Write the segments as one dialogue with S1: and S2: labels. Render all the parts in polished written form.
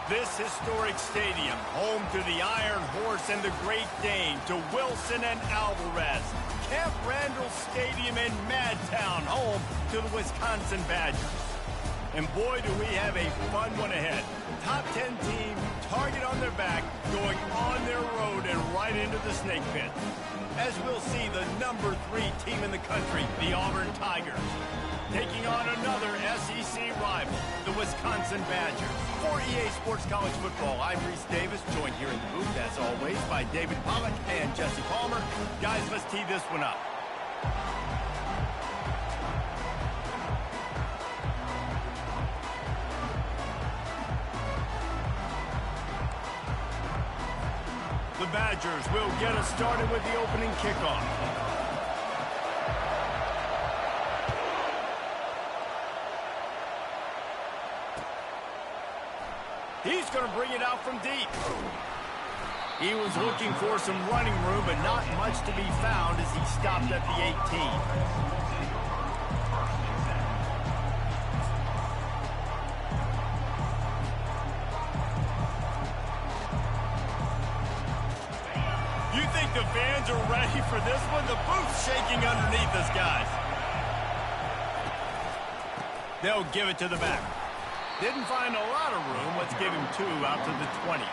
S1: This historic stadium, home to the Iron Horse and the Great Dane, to Wilson and Alvarez. Camp Randall Stadium in Madtown, home to the Wisconsin Badgers. And boy, do we have a fun one ahead. Top 10 team, target on their back, going on their road and right into the snake pit. As we'll see the number 3 team in the country, the Auburn Tigers, taking on another SEC rival, the Wisconsin Badgers. For EA Sports College Football, I'm Reese Davis, joined here in the booth, as always, by David Pollack and Jesse Palmer. Guys, let's tee this one up. The Badgers will get us started with the opening kickoff. He's going to bring it out from deep. He was looking for some running room, but not much to be found as he stopped at the 18. The fans are ready for this one. The booth's shaking underneath us, guys. They'll give it to the back. Didn't find a lot of room. Let's give him 2 out to the 20.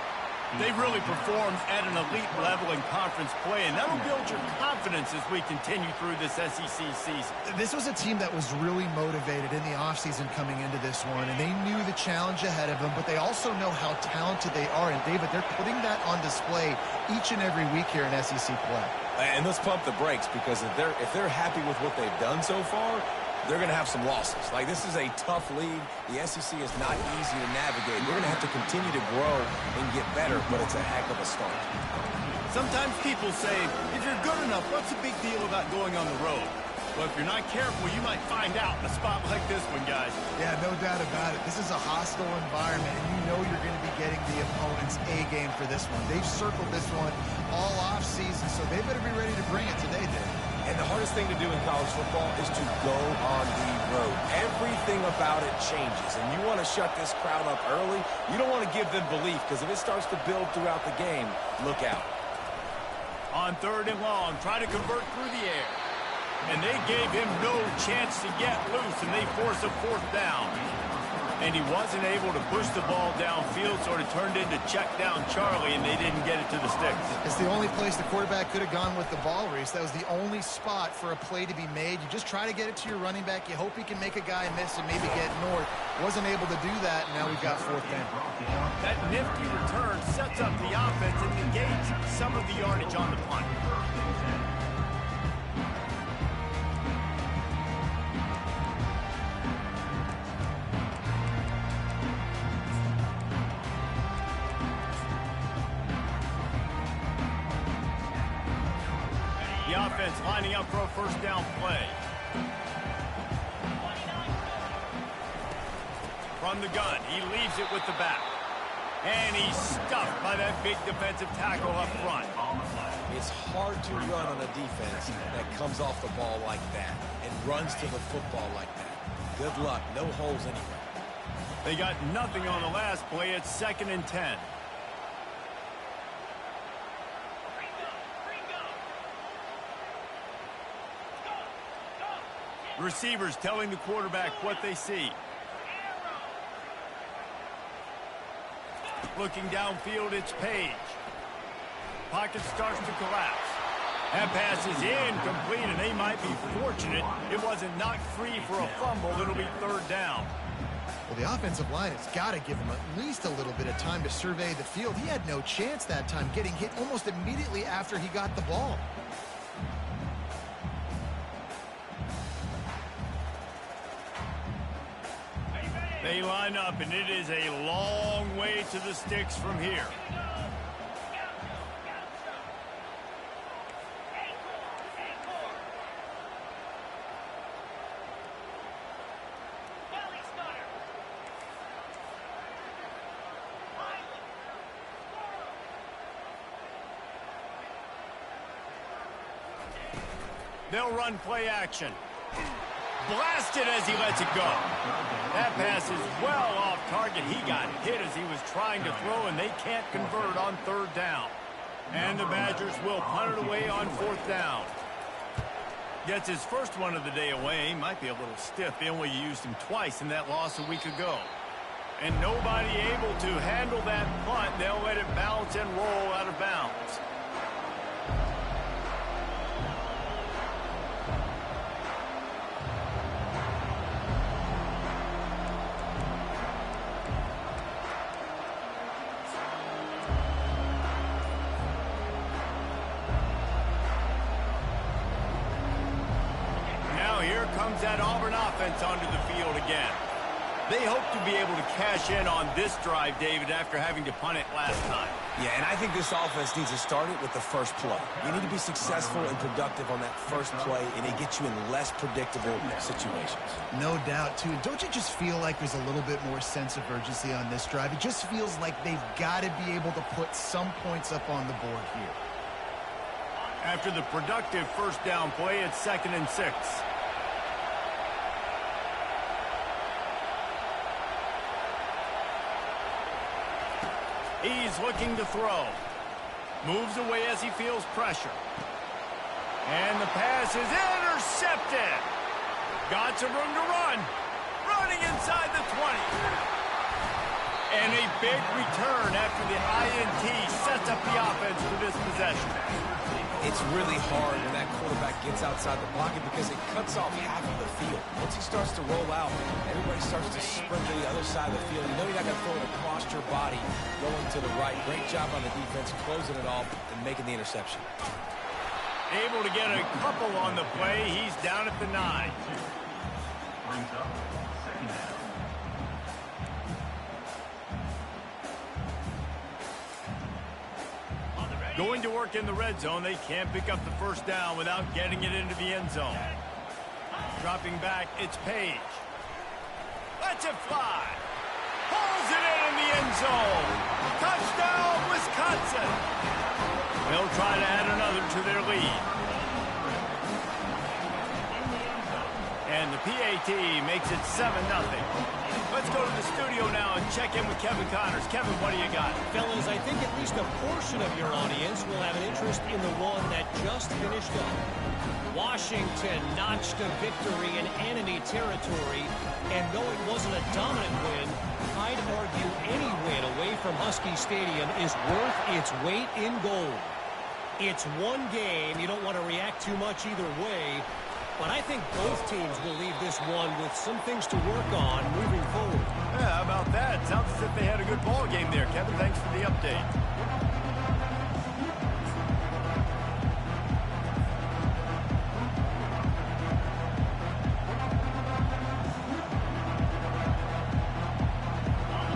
S1: They really performed at an elite level in conference play, and that'll build your confidence as we continue through this SEC season.
S2: This was a team that was really motivated in the offseason coming into this one, and they knew the challenge ahead of them, but they also know how talented they are. And, David, they're putting that on display each and every week here in SEC play.
S3: And let's pump the brakes, because if they're happy with what they've done so far, they're going to have some losses. Like, this is a tough league. The SEC is not easy to navigate. We're going to have to continue to grow and get better, but it's a heck of a start.
S1: Sometimes people say, if you're good enough, what's the big deal about going on the road? Well, if you're not careful, you might find out in a spot like this one, guys.
S2: Yeah, no doubt about it. This is a hostile environment, and you know you're going to be getting the opponent's A game for this one. They've circled this one all offseason, so they better be ready to bring it today, Dave.
S3: And the hardest thing to do in college football is to go on the road. Everything about it changes, and you want to shut this crowd up early. You don't want to give them belief, because if it starts to build throughout the game, look out.
S1: On 3rd and long, try to convert through the air. And they gave him no chance to get loose, and they force a 4th down. And he wasn't able to push the ball downfield, so it turned into check down Charlie, and they didn't get it to the sticks.
S2: It's the only place the quarterback could have gone with the ball, Reese. That was the only spot for a play to be made. You just try to get it to your running back. You hope he can make a guy miss and maybe get north. Wasn't able to do that, and now we've got 4th down.
S1: That nifty return sets up the offense and negates some of the yardage on the punt. Offense lining up for a 1st down play. From the gun, he leaves it with the back. And he's stuffed by that big defensive tackle up front.
S3: It's hard to run on a defense that comes off the ball like that and runs to the football like that. Good luck. No holes anywhere.
S1: They got nothing on the last play. It's 2nd and 10. Receivers telling the quarterback what they see. Looking downfield, it's Page. Pocket starts to collapse. That pass is incomplete, and they might be fortunate it wasn't knocked free for a fumble. It'll be 3rd down.
S2: Well, the offensive line has got to give him at least a little bit of time to survey the field. He had no chance that time, getting hit almost immediately after he got the ball.
S1: They line up, and it is a long way to the sticks from here. They'll run play action. Blasted as he lets it go. That pass is well off target. He got hit as he was trying to throw, and they can't convert on third down. And the Badgers will punt it away on fourth down. Gets his first one of the day away. Might be a little stiff, being we used him twice in that loss a week ago. And nobody able to handle that punt. They'll let it bounce and roll out of bounds. Comes that Auburn offense onto the field again. They hope to be able to cash in on this drive, David, after having to punt it last time.
S3: Yeah, and I think this offense needs to start it with the first play. You need to be successful and productive on that first play, and it gets you in less predictable situations.
S2: No doubt, too. Don't you just feel like there's a little bit more sense of urgency on this drive? It just feels like they've got to be able to put some points up on the board here.
S1: After the productive first down play, it's 2nd and 6. He's looking to throw. Moves away as he feels pressure. And the pass is intercepted. Got some room to run. Running inside the 20. And a big return after the INT sets up the offense for this possession.
S3: It's really hard when that quarterback gets outside the pocket because it cuts off half of the field. Once he starts to roll out, everybody starts to sprint to the other side of the field. You know you're not going to throw it across your body going to the right. Great job on the defense, closing it off and making the interception.
S1: Able to get a couple on the play. He's down at the 9. Going to work in the red zone. They can't pick up the first down without getting it into the end zone. Dropping back, it's Page. Lets it fly. Pulls it in the end zone. Touchdown, Wisconsin. They'll try to add another to their lead. And the PAT makes it 7-0. Let's go to the studio now and check in with Kevin Connors. Kevin, what do you got?
S4: Fellas, I think at least a portion of your audience will have an interest in the one that just finished up. Washington notched a victory in enemy territory, and though it wasn't a dominant win, I'd argue any win away from Husky Stadium is worth its weight in gold. It's one game. You don't want to react too much either way. But I think both teams will leave this one with some things to work on moving forward.
S1: Yeah, how about that? Sounds as if they had a good ball game there, Kevin. Thanks for the update.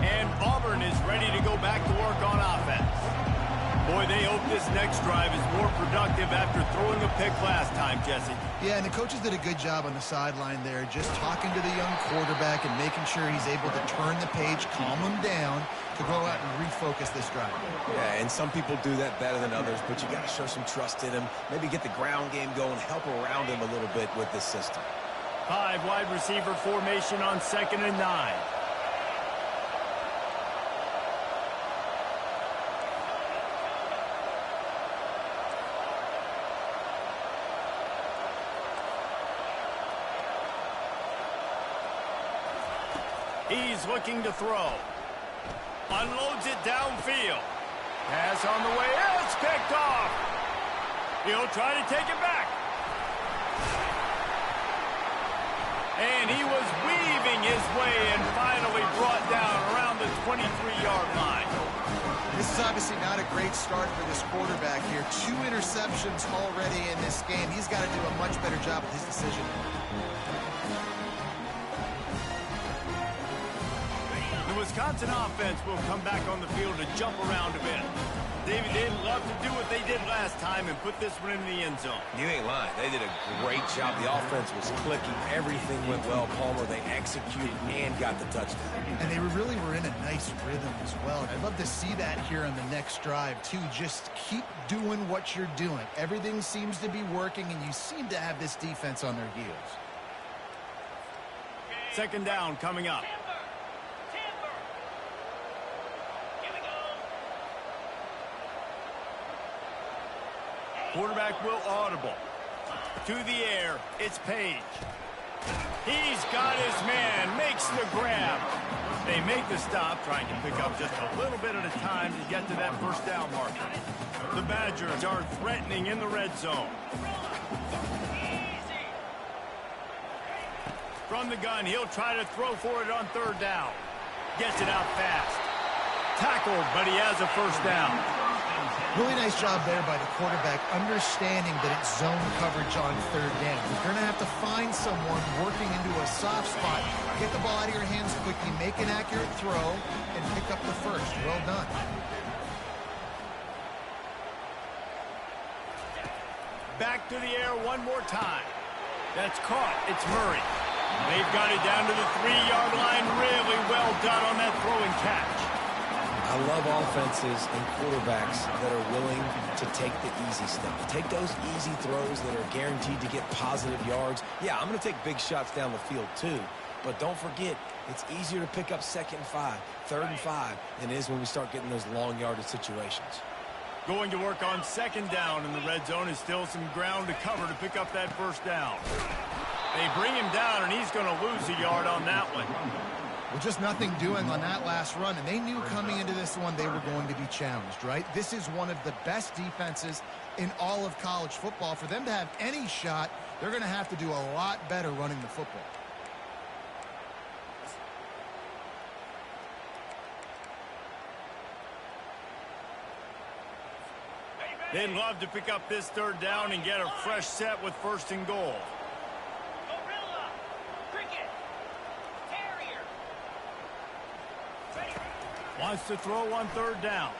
S1: And Auburn is ready to go back to work on offense. Boy, they hope this next drive is more productive after throwing a pick last time, Jesse.
S2: Yeah, and the coaches did a good job on the sideline there, just talking to the young quarterback and making sure he's able to turn the page, calm him down, to go out and refocus this drive.
S3: Yeah, and some people do that better than others, but you got to show some trust in him. Maybe get the ground game going, help around him a little bit with this system.
S1: 5 wide receiver formation on 2nd and 9. He's looking to throw. Unloads it downfield. Pass on the way. It's picked off. He'll try to take it back. And he was weaving his way and finally brought down around the 23-yard line.
S2: This is obviously not a great start for this quarterback here. 2 interceptions already in this game. He's got to do a much better job with his decision.
S1: The Wisconsin offense will come back on the field to jump around a bit. David, they'd love to do what they did last time and put this one in the end zone.
S3: You ain't lying. They did a great job. The offense was clicking. Everything went well, Palmer. They executed and got the touchdown.
S2: And they really were in a nice rhythm as well. I'd love to see that here on the next drive, too. Just keep doing what you're doing. Everything seems to be working, and you seem to have this defense on their heels.
S1: Second down coming up. Quarterback will audible. To the air, it's Page. He's got his man, makes the grab. They make the stop, trying to pick up just a little bit at a time to get to that first down marker. The Badgers are threatening in the red zone. From the gun, he'll try to throw for it on third down. Gets it out fast. Tackled, but he has a first down.
S2: Really nice job there by the quarterback, understanding that it's zone coverage on third down. You're going to have to find someone working into a soft spot. Get the ball out of your hands quickly, make an accurate throw, and pick up the first. Well done.
S1: Back to the air one more time. That's caught. It's Murray. They've got it down to the 3-yard line. Really well done on that throw and catch.
S3: I love offenses and quarterbacks that are willing to take the easy stuff. Take those easy throws that are guaranteed to get positive yards. Yeah, I'm going to take big shots down the field too. But don't forget, it's easier to pick up 2nd and 5, 3rd and 5 than it is when we start getting those long yardage situations.
S1: Going to work on second down in the red zone. Is still some ground to cover to pick up that first down. They bring him down, and he's going to lose a yard on that one.
S2: Well, just nothing doing on that last run, and they knew coming into this one they were going to be challenged, right? This is one of the best defenses in all of college football. For them to have any shot, they're going to have to do a lot better running the football.
S1: They'd love to pick up this third down and get a fresh set with 1st and goal. Wants to throw on third down.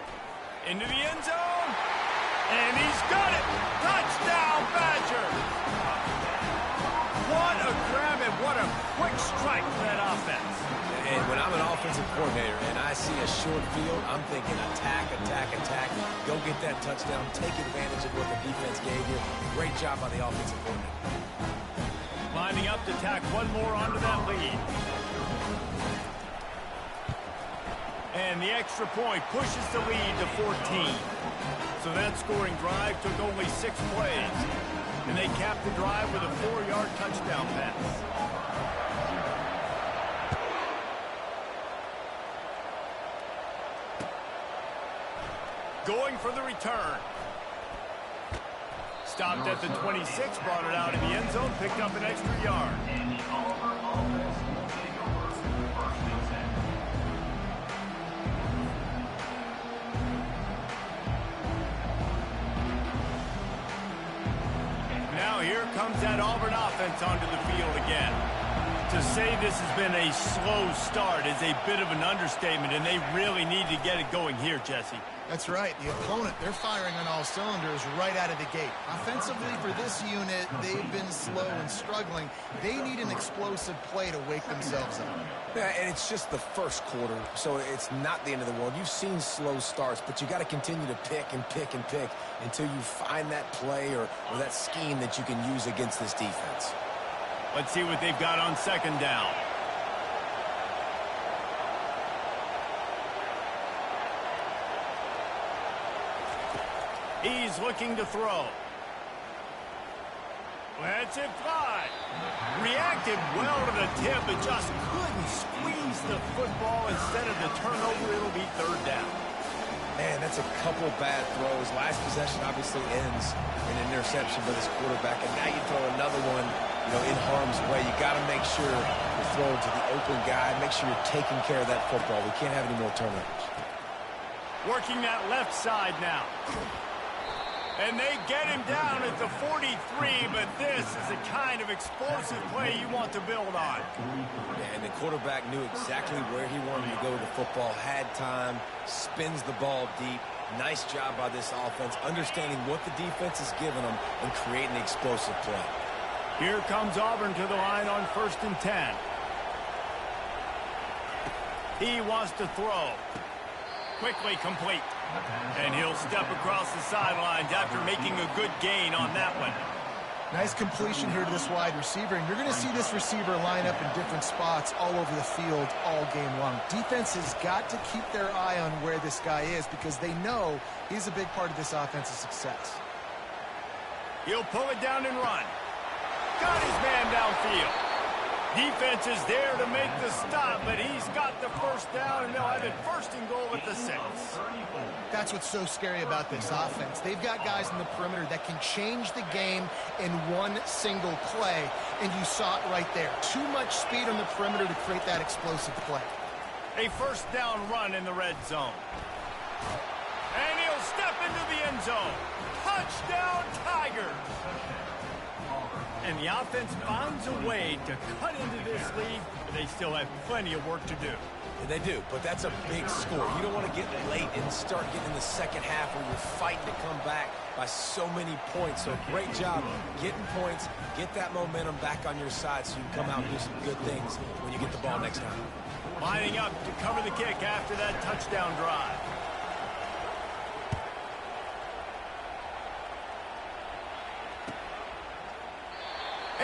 S1: Into the end zone. And he's got it. Touchdown, Badger. What a grab and what a quick strike for that offense.
S3: And when I'm an offensive coordinator and I see a short field, I'm thinking attack, attack, attack. Go get that touchdown. Take advantage of what the defense gave you. Great job by the offensive coordinator.
S1: Lining up to tack one more onto that lead. And the extra point pushes the lead to 14. So that scoring drive took only 6 plays. And they capped the drive with a 4-yard touchdown pass. Going for the return. Stopped at the 26, brought it out in the end zone, picked up an extra yard. Now here comes that Auburn offense onto the field again. To say this has been a slow start is a bit of an understatement, and they really need to get it going here, Jesse.
S2: That's right. The opponent, they're firing on all cylinders right out of the gate. Offensively, for this unit, they've been slow and struggling. They need an explosive play to wake themselves up.
S3: Yeah, and it's just the first quarter, so it's not the end of the world. You've seen slow starts, but you got to continue to pick and pick and pick until you find that play or that scheme that you can use against this defense.
S1: Let's see what they've got on second down. He's looking to throw. Lets it fly. Reacted well to the tip, but just couldn't squeeze the football. Instead of the turnover, it'll be third down.
S3: Man, that's a couple bad throws. Last possession obviously ends in an interception by this quarterback, and now you throw another one, in harm's way. You got to make sure you're throwing to the open guy. Make sure you're taking care of that football. We can't have any more turnovers.
S1: Working that left side now. And they get him down at the 43, but this is the kind of explosive play you want to build on.
S3: Yeah, and the quarterback knew exactly where he wanted to go with the football, had time, spins the ball deep. Nice job by this offense, understanding what the defense is giving them and creating the explosive play.
S1: Here comes Auburn to the line on 1st and 10. He wants to throw. Quickly complete. And he'll step across the sidelines after making a good gain on that one.
S2: Nice completion here to this wide receiver, and you're going to see this receiver line up in different spots all over the field all game long. Defense has got to keep their eye on where this guy is because they know he's a big part of this offensive success.
S1: He'll pull it down and run. Got his man downfield. Defense is there to make the stop, but he's got the first down, and they'll have it first and goal at the 6.
S2: That's what's so scary about this offense. They've got guys in the perimeter that can change the game in one single play, and you saw it right there. Too much speed on the perimeter to create that explosive play.
S1: A first down run in the red zone. And he'll step into the end zone. Touchdown, Tigers! And the offense finds a way to cut into this lead, but they still have plenty of work to do.
S3: And they do, but that's a big score. You don't want to get late and start getting in the second half where you're fighting to come back by so many points. So great job getting points, get that momentum back on your side so you can come out and do some good things when you get the ball next time.
S1: Lining up to cover the kick after that touchdown drive.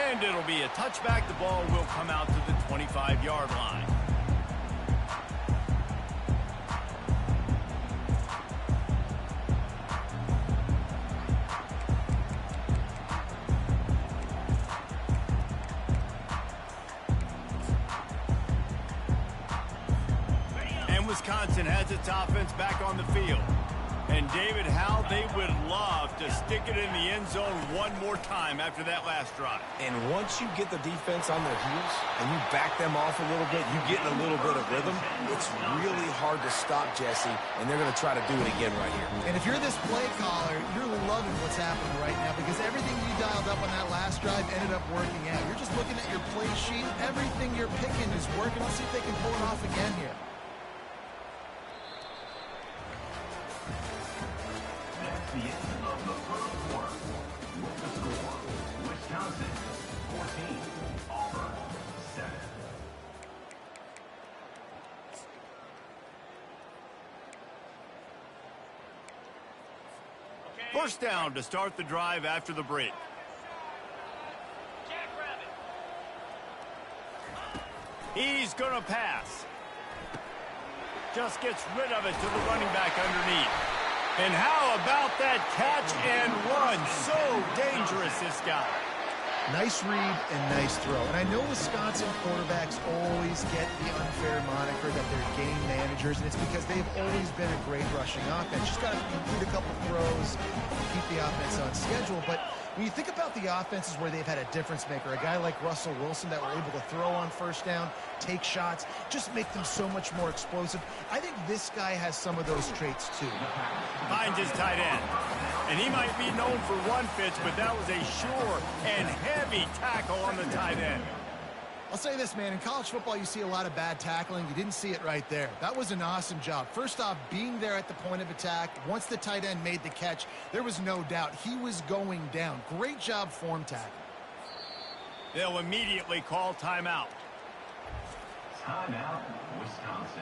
S1: And it'll be a touchback. The ball will come out to the 25-yard line. And Wisconsin has its offense back on the field. And, David, how they would love to stick it in the end zone one more time after that last drive.
S3: And once you get the defense on their heels and you back them off a little bit, you get in a little bit of rhythm, it's really hard to stop, Jesse, and they're going to try to do it again right here.
S2: And if you're this play caller, you're loving what's happening right now because everything you dialed up on that last drive ended up working out. You're just looking at your play sheet. Everything you're picking is working. Let's see if they can pull it off again here.
S5: The end of the first quarter. With the score, Wisconsin 14, Auburn 7.
S1: First down to start the drive after the break. He's going to pass. Just gets rid of it to the running back underneath. And how about that catch and run? So dangerous, this guy.
S2: Nice read and nice throw. And I know Wisconsin quarterbacks always get the unfair moniker that they're game managers, and it's because they've always been a great rushing offense. Just got to complete a couple throws, keep the offense on schedule. But when you think about the offenses where they've had a difference maker, a guy like Russell Wilson that were able to throw on first down, take shots, just make them so much more explosive. I think this guy has some of those traits too.
S1: Finds his tight end. And he might be known for run fits, but that was a sure and heavy tackle on the tight end.
S2: I'll say this, man. In college football, you see a lot of bad tackling. You didn't see it right there. That was an awesome job. First off, being there at the point of attack. Once the tight end made the catch, there was no doubt he was going down. Great job form tackling.
S1: They'll immediately call timeout.
S5: Timeout, Wisconsin.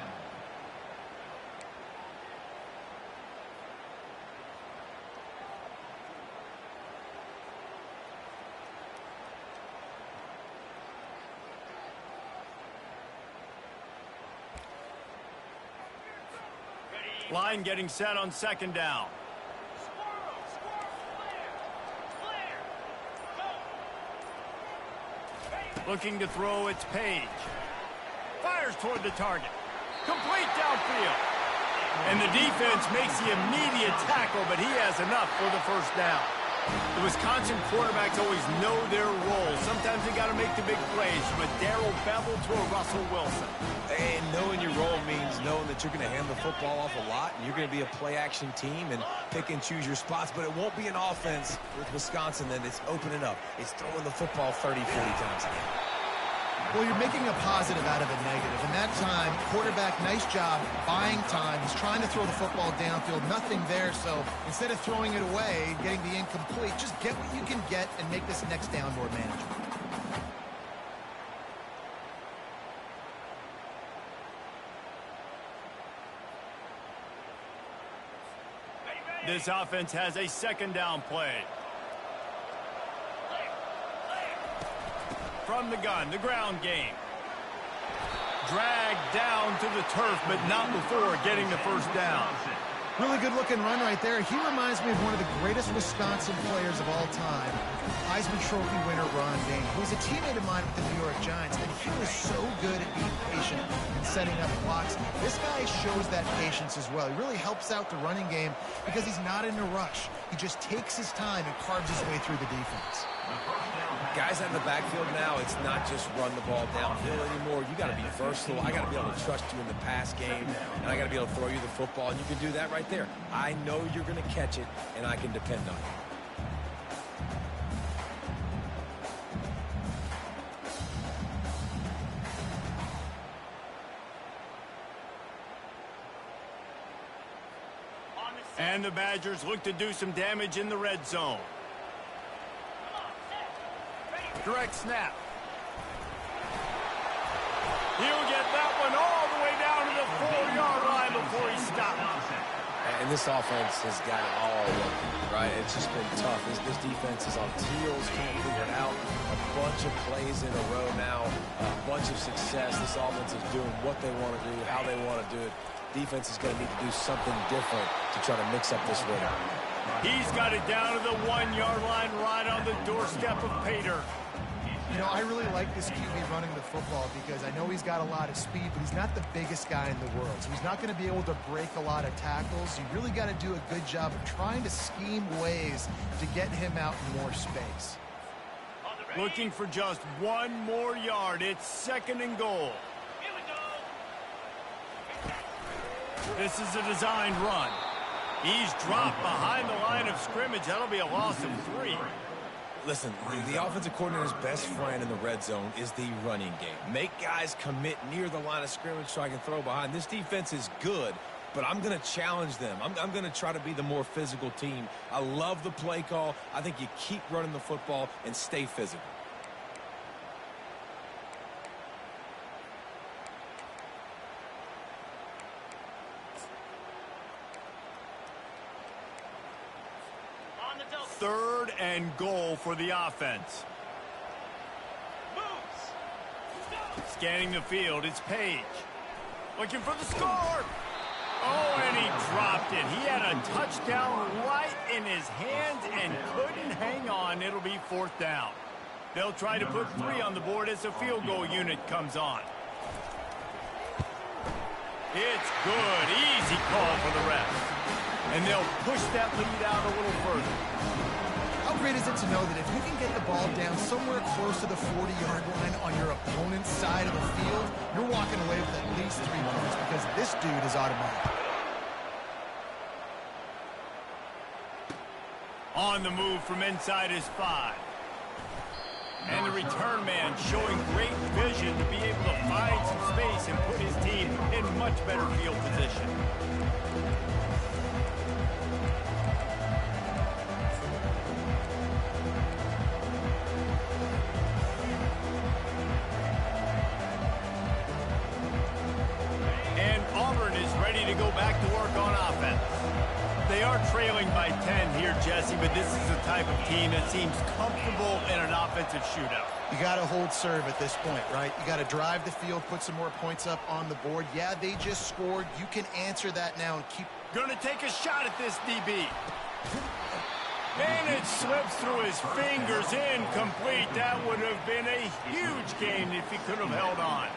S1: Line getting set on second down. Looking to throw, it's Page. Fires toward the target. Complete downfield. And the defense makes the immediate tackle, but he has enough for the first down. The Wisconsin quarterbacks always know their role. Sometimes they got to make the big plays, from a Darrell Bevel to a Russell Wilson.
S3: And knowing your role means knowing that you're going to hand the football off a lot, and you're going to be a play-action team and pick and choose your spots, but it won't be an offense with Wisconsin that it's opening up. It's throwing the football 30, 40 times a game.
S2: Well, you're making a positive out of a negative. And that time, quarterback, nice job, buying time. He's trying to throw the football downfield. Nothing there, so instead of throwing it away, getting the incomplete, just get what you can get and make this next down more manageable.
S1: This offense has a second down play. from the gun, the ground game. Dragged down to the turf, but not before getting the first down.
S2: Really good-looking run right there. He reminds me of one of the greatest Wisconsin players of all time, Heisman Trophy winner Ron Dayne, who was a teammate of mine with the New York Giants, and he was so good at being patient and setting up blocks. This guy shows that patience as well. He really helps out the running game because he's not in a rush. He just takes his time and carves his way through the defense.
S3: Guys out in the backfield now, it's not just run the ball downhill anymore. You got to be versatile. I got to be able to trust you in the pass game, and I got to be able to throw you the football, and you can do that right there. I know you're going to catch it, and I can depend on it.
S1: And the Badgers look to do some damage in the red zone. Direct snap. He'll get that one all the way down to the 4-yard line before he stops.
S3: And this offense has got it all working, right? It's just been tough. This defense is on heels, can't figure it out. A bunch of plays in a row now, a bunch of success. This offense is doing what they want to do, how they want to do it. Defense is going to need to do something different to try to mix up this rhythm.
S1: He's got it down to the 1-yard line right on the doorstep of Pater.
S2: You know, I really like this QB running the football because I know he's got a lot of speed, but he's not the biggest guy in the world. So he's not going to be able to break a lot of tackles. You really got to do a good job of trying to scheme ways to get him out in more space.
S1: Looking for just one more yard. It's 2nd and goal. This is a designed run. He's dropped behind the line of scrimmage. That'll be a loss of 3.
S3: Listen, the offensive coordinator's best friend in the red zone is the running game. Make guys commit near the line of scrimmage so I can throw behind. This defense is good, but I'm going to challenge them. I'm going to try to be the more physical team. I love the play call. I think you keep running the football and stay physical.
S1: Third and goal for the offense. Scanning the field, it's Page. Looking for the score. Oh, and he dropped it. He had a touchdown right in his hands and couldn't hang on. It'll be 4th down. They'll try to put 3 on the board as the field goal unit comes on. It's good. Easy call for the ref. And they'll push that lead out a little further.
S2: How great is it to know that if you can get the ball down somewhere close to the 40-yard line on your opponent's side of the field, you're walking away with at least 3 points because this dude is automatic.
S1: On the move from inside his 5. And the return man showing great vision to be able to find some space and put his team in much better field position. And Auburn is ready to go back to work on offense. They are trailing by 10 here, Jesse, but this is the type of team that seems comfortable in an offensive shootout.
S2: You got to hold serve at this point, right? You got to drive the field, put some more points up on the board. Yeah, they just scored. You can answer that now and keep...
S1: Gonna take a shot at this DB. And it slips through his fingers, incomplete. That would have been a huge gain if he could have held on.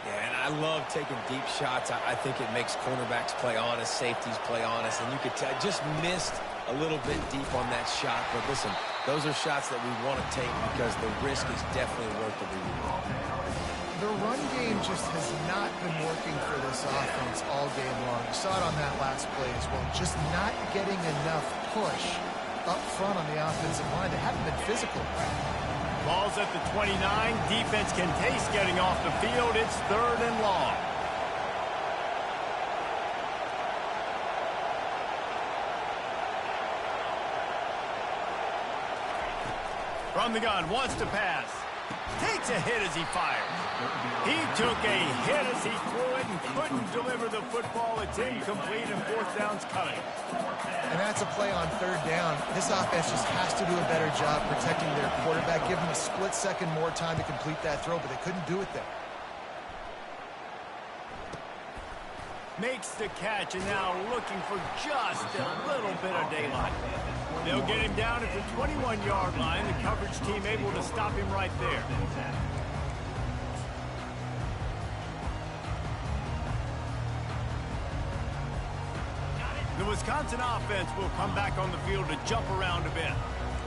S3: Yeah, and I love taking deep shots. I think it makes cornerbacks play honest, safeties play honest, and you could tell just missed a little bit deep on that shot. But listen, those are shots that we want to take because the risk is definitely worth the reward.
S2: The run game just has not been working for this offense all game long. You saw it on that last play as well. Just not getting enough push up front on the offensive line. They haven't been physical.
S1: Ball's at the 29. Defense can taste getting off the field. It's 3rd and long. From the gun, wants to pass. Takes a hit as he fires. He took a hit as he threw it and couldn't deliver the football. It's incomplete and fourth down's coming.
S2: And that's a play on third down. This offense just has to do a better job protecting their quarterback. Give them a split second more time to complete that throw, but they couldn't do it there.
S1: Makes the catch and now looking for just a little bit of daylight. They'll get him down at the 21-yard line. The coverage team able to stop him right there. The Wisconsin offense will come back on the field to jump around a bit.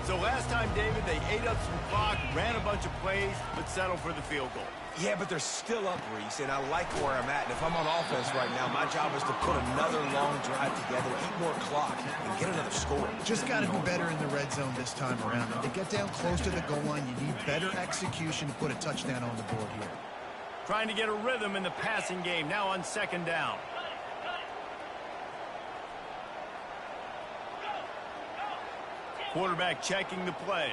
S1: So last time, David, they ate up some clock, ran a bunch of plays, but settled for the field goal.
S3: Yeah, but they're still up, Reese, and I like where I'm at. And if I'm on offense right now, my job is to put another long drive together, eat more clock, and get another score.
S2: Just got to be better in the red zone this time around. If they get down close to the goal line, you need better execution to put a touchdown on the board here.
S1: Trying to get a rhythm in the passing game, now on second down. Quarterback checking the play.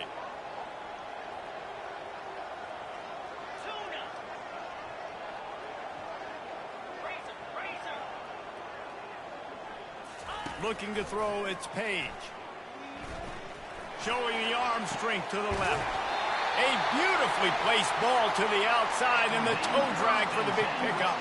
S1: Looking to throw, it's Page. Showing the arm strength to the left. A beautifully placed ball to the outside and the toe drag for the big pickup.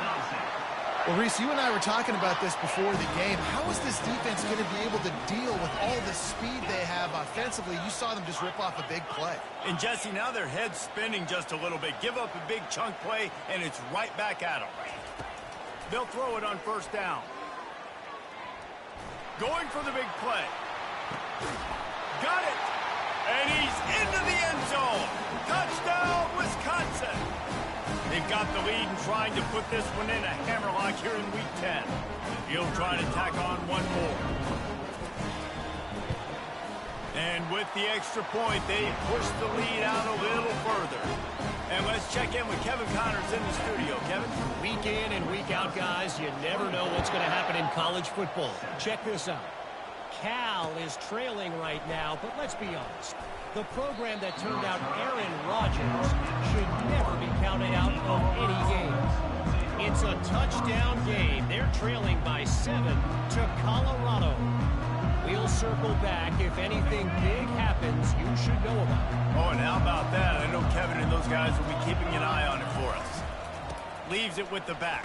S2: Well, Reese, you and I were talking about this before the game. How is this defense going to be able to deal with all the speed they have offensively? You saw them just rip off a big play.
S1: And, Jesse, now their head's spinning just a little bit. Give up a big chunk play, and it's right back at them. They'll throw it on first down. Going for the big play. Got it. And he's into the end zone. Touchdown, Wisconsin. They've got the lead and trying to put this one in a hammerlock here in Week 10. He'll try to tack on one more. And with the extra point, they push the lead out a little further. And let's check in with Kevin Connors in the studio. Kevin?
S4: Week in and week out, guys, you never know what's going to happen in college football. Check this out. Cal is trailing right now, but let's be honest. The program that turned out Aaron Rodgers should never be counted out of any game. It's a touchdown game. They're trailing by 7 to Colorado. We'll circle back. If anything big happens, you should know about it.
S1: Oh, and how about that? I know Kevin and those guys will be keeping an eye on it for us. Leaves it with the back.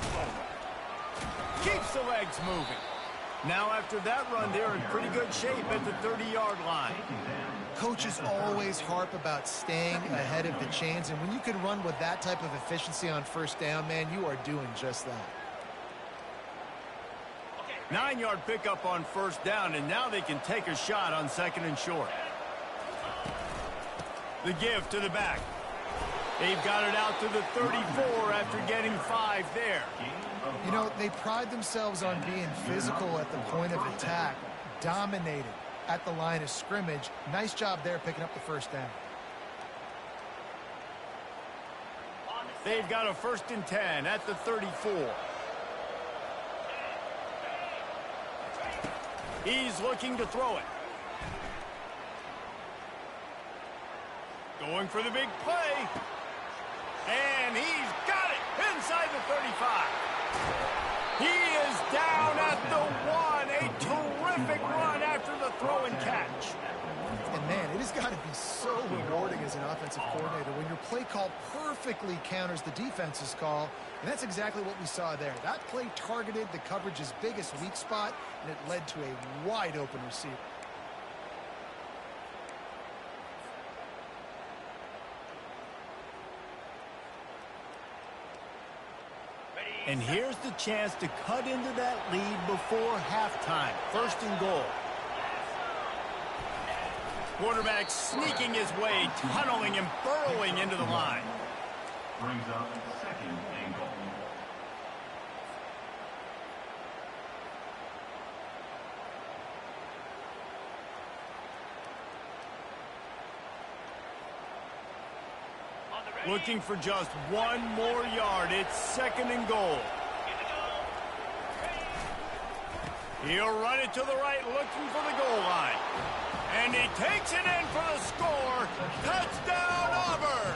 S1: Keeps the legs moving. Now after that run, they're in pretty good shape at the 30-yard line.
S2: Coaches always harp about staying ahead of the chains, and when you can run with that type of efficiency on first down, man, you are doing just that.
S1: 9-yard pickup on first down, and now they can take a shot on second and short. The give to the back. They've got it out to the 34 after getting 5 there.
S2: You know, they pride themselves on being physical at the point of attack, dominated at the line of scrimmage. Nice job there picking up the first down.
S1: They've got a 1st and 10 at the 34. He's looking to throw it. Going for the big play. And he's got it inside the 35. He is down at the 1. A terrific run after the throw and catch.
S2: And, man, it has got to be so rewarding as an offensive coordinator when your play call perfectly counters the defense's call. And that's exactly what we saw there. That play targeted the coverage's biggest weak spot, and it led to a wide-open receiver.
S1: And here's the chance to cut into that lead before halftime. 1st and goal. Quarterback sneaking his way, tunneling and burrowing into the line.
S5: Brings up 2nd and goal.
S1: Looking for just 1 more yard. It's 2nd and goal. He'll run it to the right, looking for the goal line. And he takes it in for the score. Touchdown, Auburn!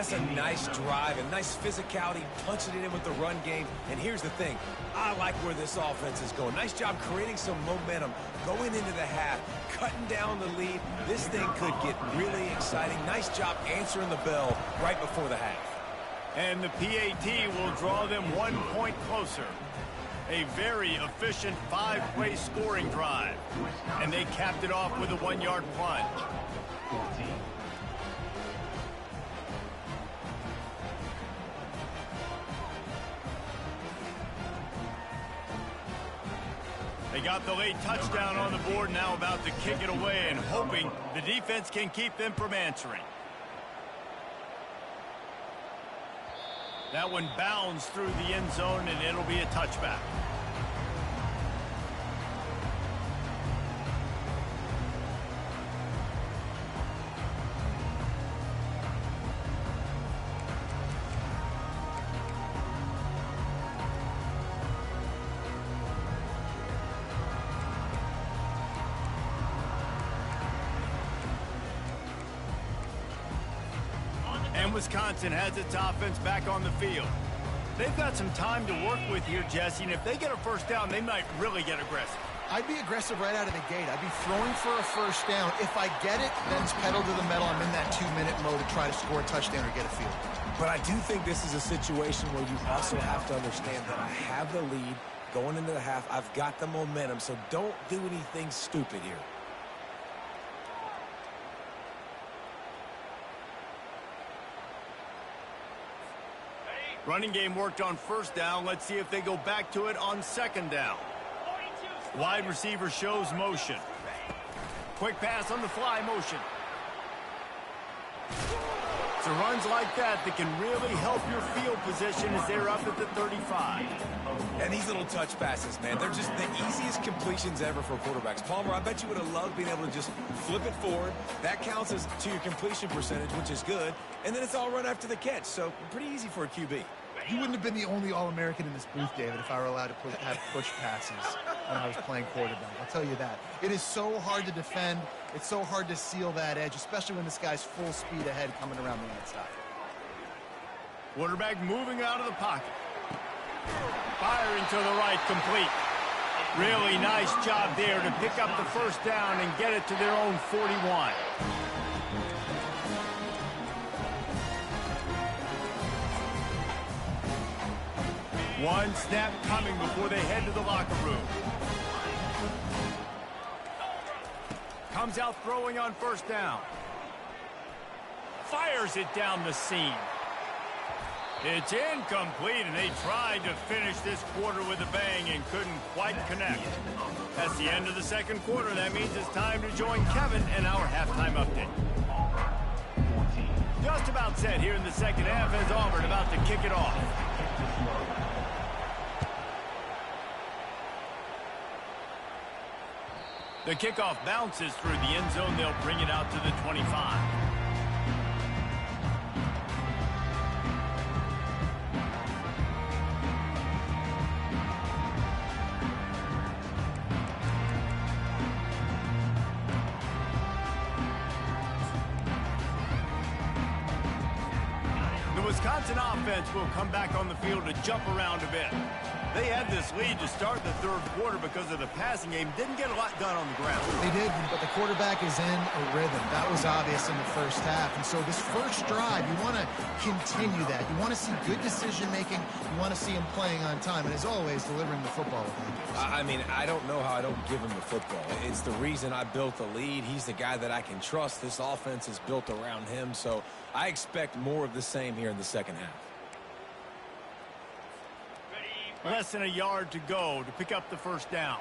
S3: That's a nice drive, a nice physicality, punching it in with the run game. And here's the thing. I like where this offense is going. Nice job creating some momentum, going into the half, cutting down the lead. This thing could get really exciting. Nice job answering the bell right before the half.
S1: And the PAT will draw them 1 point closer. A very efficient 5-play scoring drive. And they capped it off with a 1-yard plunge.
S5: 14.
S1: They got the late touchdown on the board, now about to kick it away and hoping the defense can keep them from answering. That one bounds through the end zone, and it'll be a touchback. And Wisconsin has its offense back on the field. They've got some time to work with here, Jesse, and if they get a first down, they might really get aggressive.
S2: I'd be aggressive right out of the gate. I'd be throwing for a first down. If I get it, then it's pedal to the metal. I'm in that 2-minute mode to try to score a touchdown or get a field.
S3: But I do think this is a situation where you also have to understand that I have the lead going into the half. I've got the momentum, so don't do anything stupid here.
S1: Running game worked on first down. Let's see if they go back to it on second down. Wide receiver shows motion. Quick pass on the fly motion. So runs like that can really help your field position as they're up at the 35.
S3: And these little touch passes, man, they're just the easiest completions ever for quarterbacks. Palmer, I bet you would have loved being able to just flip it forward. That counts as to your completion percentage, which is good. And then it's all run after the catch, so pretty easy for a QB.
S2: You wouldn't have been the only All-American in this booth, David, if I were allowed to have push passes when I was playing quarterback. I'll tell you that. It is so hard to defend. It's so hard to seal that edge, especially when this guy's full speed ahead coming around the outside.
S1: Quarterback moving out of the pocket. Firing to the right, complete. Really nice job there to pick up the first down and get it to their own 41. One snap coming before they head to the locker room. Comes out throwing on first down. Fires it down the seam. It's incomplete, and they tried to finish this quarter with a bang and couldn't quite connect. That's the end of the second quarter. That means it's time to join Kevin in our halftime update. Just about set here in the second half as Auburn about to kick it off. The kickoff bounces through the end zone. They'll bring it out to the 25. The Wisconsin offense will come back on the field to jump around a bit. They had this lead to start the third quarter because of the passing game. Didn't get a lot done on the ground.
S2: They did, but the quarterback is in a rhythm. That was obvious in the first half. And so this first drive, you want to continue that. You want to see good decision-making. You want to see him playing on time. And as always, delivering the football.
S3: I mean, I don't know how I don't give him the football. It's the reason I built the lead. He's the guy that I can trust. This offense is built around him. So I expect more of the same here in the second half.
S1: Less than a yard to go to pick up the first down.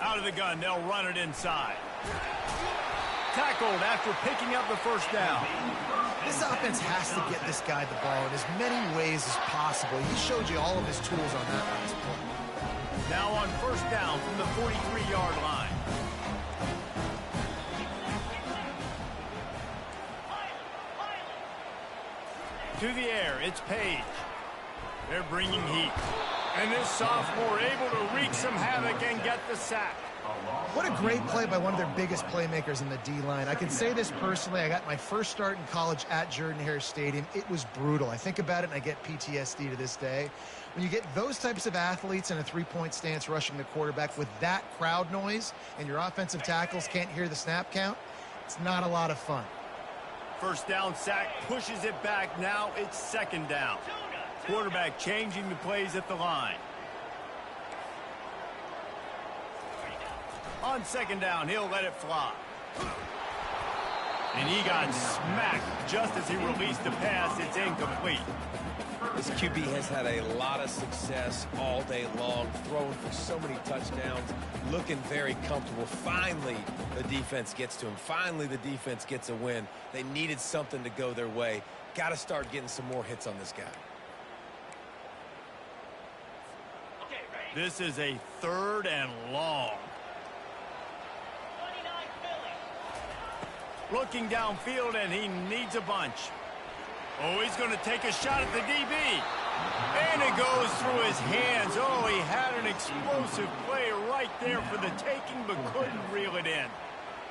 S1: Out of the gun, they'll run it inside. Tackled after picking up the first down.
S2: This offense has to get this guy the ball in as many ways as possible. He showed you all of his tools on that last play.
S1: Now on first down from the 43-yard line. To the air, it's Page. They're bringing heat. And this sophomore able to wreak some havoc and get the sack.
S5: A loss
S2: What a great play by one of their biggest playmakers in the D-line. I can say this personally. I got my first start in college at Jordan-Hare Stadium. It was brutal. I think about it and I get PTSD to this day. When you get those types of athletes in a three-point stance rushing the quarterback with that crowd noise and your offensive tackles can't hear the snap count, it's not a lot of fun.
S1: First down sack pushes it back. Now it's second down. Quarterback changing the plays at the line. On second down, he'll let it fly. And he got smacked just as he released the pass. It's incomplete.
S3: This QB has had a lot of success all day long, throwing for so many touchdowns, looking very comfortable. Finally, the defense gets to him. Finally, the defense gets a win. They needed something to go their way. Got to start getting some more hits on this guy.
S1: This is a 3rd and long. Looking downfield, and he needs a bunch. Oh, he's going to take a shot at the DB. And it goes through his hands. Oh, he had an explosive play right there for the taking, but couldn't reel it in.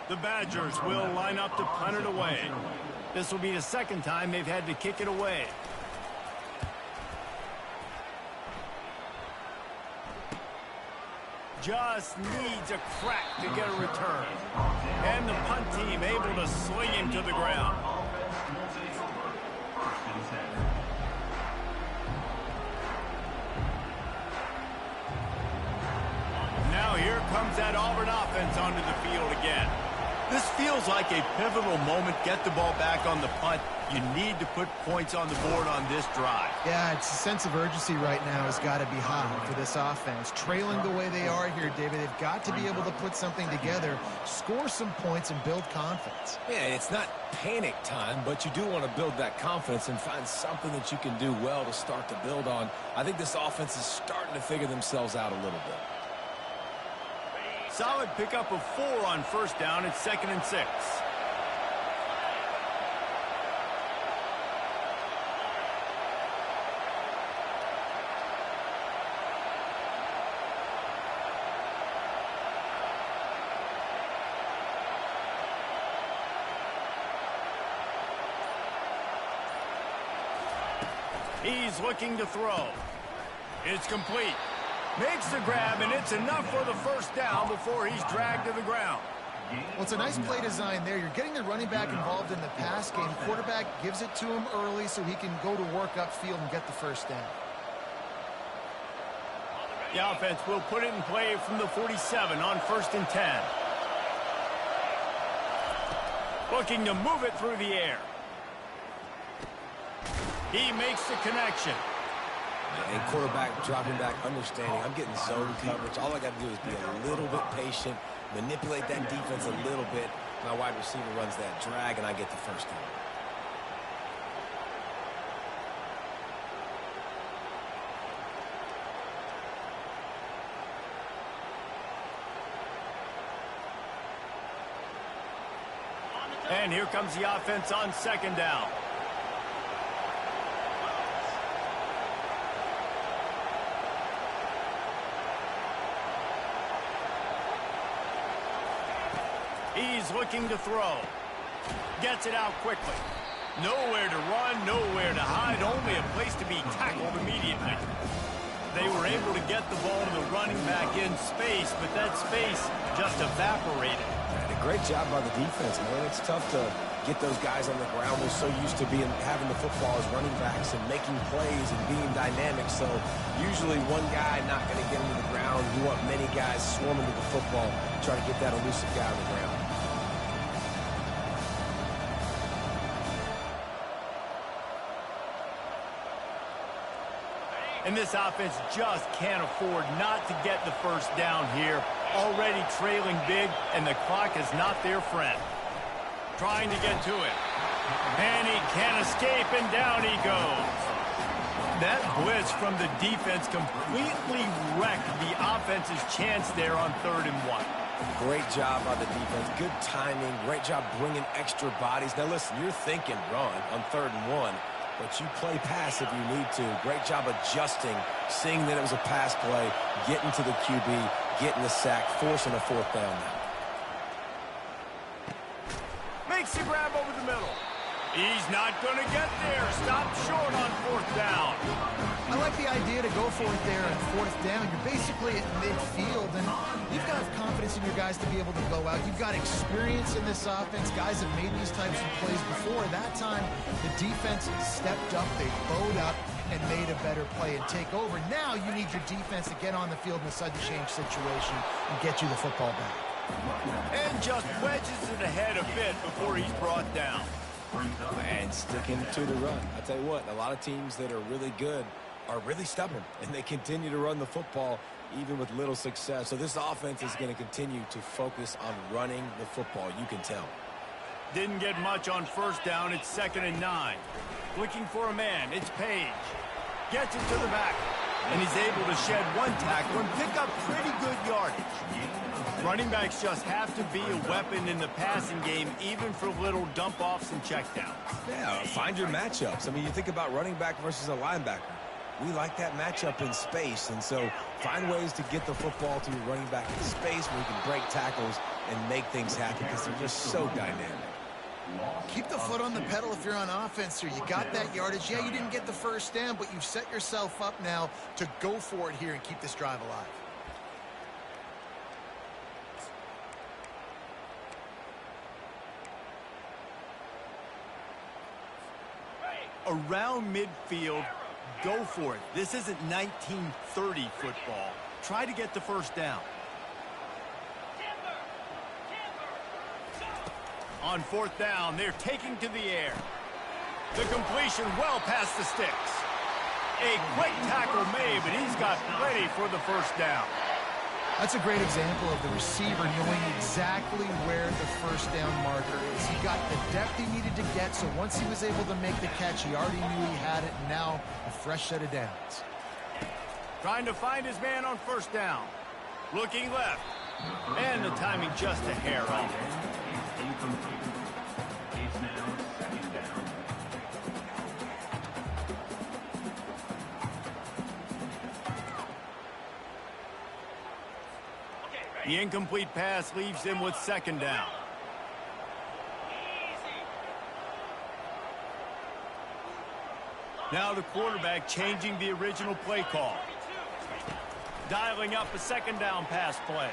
S1: The Badgers will line up to punt it away. This will be the second time they've had to kick it away. Just needs a crack to get a return. And the punt team able to sling him to the ground. Now here comes that Auburn offense onto the field again. This feels like a pivotal moment. Get the ball back on the punt. You need to put points on the board on this drive.
S2: Yeah, it's a sense of urgency right now has got to be high for this offense. Trailing the way they are here, David, they've got to be able to put something together, score some points, and build confidence.
S3: Yeah, it's not panic time, but you do want to build that confidence and find something that you can do well to start to build on. I think this offense is starting to figure themselves out a little bit.
S1: Solid pickup of 4 on first down. It's 2nd and 6. He's looking to throw. It's complete. Makes the grab, and it's enough for the first down before he's dragged to the ground.
S2: Well, it's a nice play design there. You're getting the running back involved in the pass game. Quarterback gives it to him early so he can go to work upfield and get the first down.
S1: The offense will put it in play from the 47 on 1st and 10. Looking to move it through the air. He makes the connection.
S3: And quarterback dropping back, understanding I'm getting zone coverage. All I got to do is be a little bit patient, manipulate that defense a little bit. My wide receiver runs that drag, and I get the first down.
S1: And here comes the offense on 2nd down. He's looking to throw. Gets it out quickly. Nowhere to run, nowhere to hide, only a place to be tackled immediately. They were able to get the ball to the running back in space, but that space just evaporated.
S3: And a great job by the defense, man. It's tough to get those guys on the ground. They're so used to having the football as running backs and making plays and being dynamic. So usually one guy not going to get into the ground. You want many guys swarming to the football, try to get that elusive guy on the ground.
S1: And this offense just can't afford not to get the first down here. Already trailing big, and the clock is not their friend. Trying to get to it. And he can't escape, and down he goes. That blitz from the defense completely wrecked the offense's chance there on 3rd and 1.
S3: Great job by the defense. Good timing. Great job bringing extra bodies. Now, listen, you're thinking run on 3rd and 1. But you play pass if you need to. Great job adjusting, seeing that it was a pass play, getting to the QB, getting the sack, forcing a fourth down now.
S1: Makes the grab over the middle. He's not going to get there. Stop short on fourth down.
S2: I like the idea to go for it there on fourth down. You're basically at midfield, and you've got confidence in your guys to be able to go out. You've got experience in this offense. Guys have made these types of plays before. That time, the defense stepped up. They bowed up and made a better play and take over. Now you need your defense to get on the field in a sudden change situation and get you the football back.
S1: And just wedges it ahead a bit before he's brought down.
S3: And sticking to the run. I tell you what, a lot of teams that are really good are really stubborn, and they continue to run the football even with little success. So this offense is going to continue to focus on running the football. You can tell.
S1: Didn't get much on first down. It's 2nd and 9. Looking for a man. It's Page. Gets it to the back. And he's able to shed one tackle and pick up pretty good yardage. Running backs just have to be a weapon in the passing game, even for little dump-offs and checkdowns.
S3: Yeah, find your matchups. I mean, you think about running back versus a linebacker. We like that matchup in space, and so find ways to get the football to your running back in space where you can break tackles and make things happen because they're just so dynamic.
S2: Keep the foot on the pedal if you're on offense here. You got that yardage. Yeah, you didn't get the first down, but you've set yourself up now to go for it here and keep this drive alive.
S1: Around midfield, go for it. This isn't 1930 football. Try to get the first down. On fourth down, they're taking to the air. The completion well past the sticks. A quick tackle made, but he's got plenty for the first down.
S2: That's a great example of the receiver knowing exactly where the first down marker is. He got the depth he needed to get, so once he was able to make the catch, he already knew he had it, and now a fresh set of downs.
S1: Trying to find his man on first down. Looking left. And the timing just a hair off.
S5: It's now 2nd down.
S1: The incomplete pass leaves him with 2nd down. Now the quarterback changing the original play call. Dialing up a 2nd down pass play.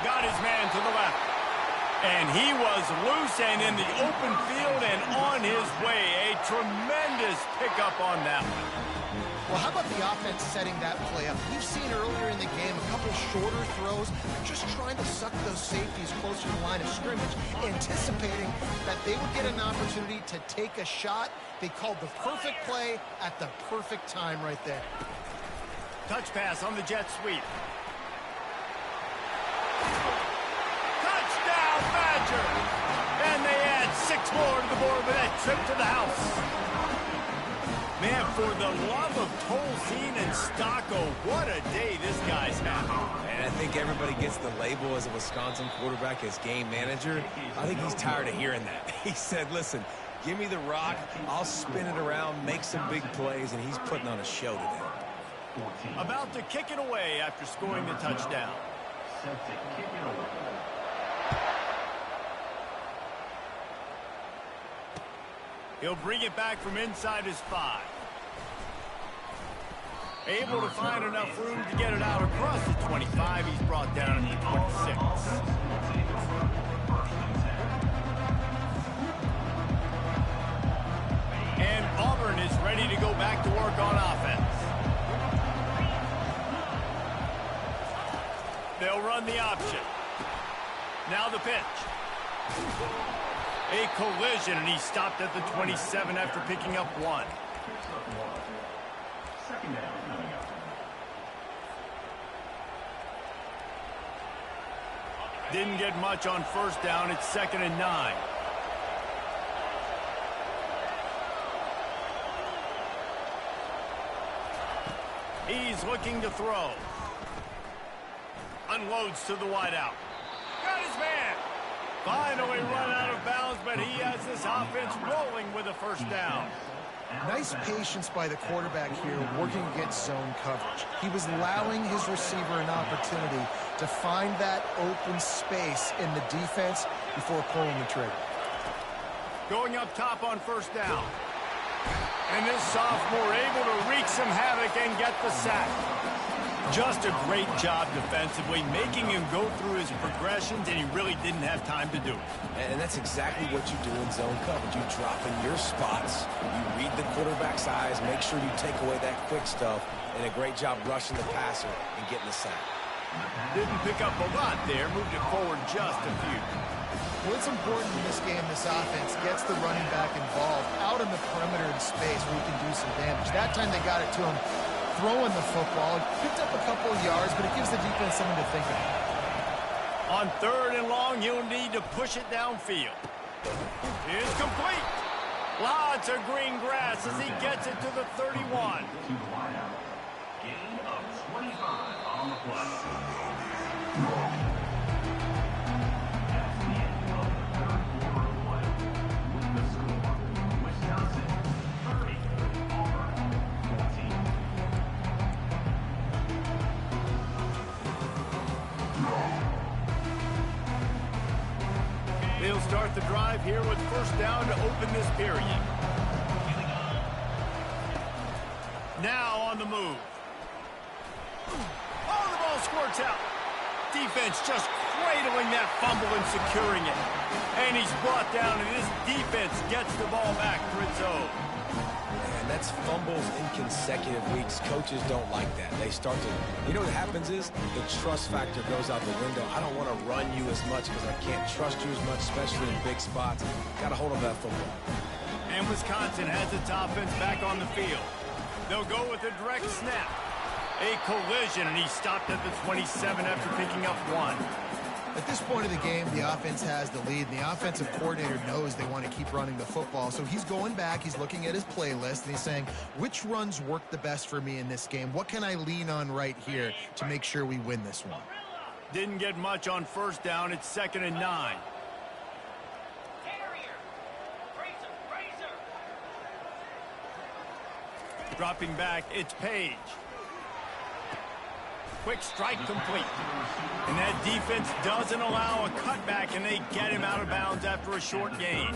S1: Got his man to the left. And he was loose and in the open field and on his way. A tremendous pickup on that one.
S2: Well, how about the offense setting that play up? We've seen earlier in the game a couple shorter throws, just trying to suck those safeties closer to the line of scrimmage, anticipating that they would get an opportunity to take a shot. They called the perfect play at the perfect time right there.
S1: Touch pass on the jet sweep. Touchdown, Badger! And they add 6 more to the board with that trip to the house. Man, for the love of Tolzien and Stocco, what a day this guy's having.
S3: And I think everybody gets the label as a Wisconsin quarterback as game manager. I think he's tired of hearing that. He said, listen, give me the rock, I'll spin it around, make some big plays, and he's putting on a show today.
S1: About to kick it away after scoring the touchdown.
S5: Set to kick it away.
S1: He'll bring it back from inside his 5. Able to find enough room to get it out across the 25. He's brought down at the 26. And Auburn is ready to go back to work on offense. They'll run the option. Now the pitch. A collision, and he stopped at the 27 after picking up 1.
S5: 2nd down coming up.
S1: Didn't get much on first down. It's 2nd and 9. He's looking to throw. Unloads to the wideout. Got his man. Finally run out of bounds, but he has this offense rolling with a first down.
S2: Nice patience by the quarterback here working against zone coverage. He was allowing his receiver an opportunity to find that open space in the defense before pulling the trigger.
S1: Going up top on first down. And this sophomore able to wreak some havoc and get the sack. Just a great job defensively, making him go through his progressions, and he really didn't have time to do it.
S3: And that's exactly what you do in zone coverage. You drop in your spots, you read the quarterback's eyes, make sure you take away that quick stuff, and a great job rushing the passer and getting the sack.
S1: Didn't pick up a lot there, moved it forward just a few.
S2: Well, it's important in this game, this offense gets the running back involved out in the perimeter in space where he can do some damage. That time they got it to him throwing the football. Picked up a couple of yards, but it gives the defense something to think about.
S1: On third and long, he'll need to push it downfield. It's complete. Lots of green grass as he gets it to the 31.
S5: To the wideout. Gain of 25 on the play. That's the end of the third quarter of play. With the score, Wisconsin 30, Auburn 14.
S1: They'll start the drive here with first down to open this period. Now on the move. Oh, the ball squirts out. Defense just cradling that fumble and securing it. And he's brought down, and this defense gets the ball back for its own.
S3: And that's fumbles in consecutive weeks. Coaches don't like that. They start to, you know what happens is the trust factor goes out the window. I don't want to run you as much because I can't trust you as much, especially in big spots. Got to hold on to that football.
S1: And Wisconsin has its offense back on the field. They'll go with a direct snap. A collision, and he stopped at the 27 after picking up one.
S2: At this point of the game, the offense has the lead, and the offensive coordinator knows they want to keep running the football. So he's going back, he's looking at his playlist, and he's saying, which runs work the best for me in this game? What can I lean on right here to make sure we win this one?
S1: Didn't get much on first down. It's 2nd and 9. Dropping back, it's Page. Quick strike complete. And that defense doesn't allow a cutback, and they get him out of bounds after a short gain.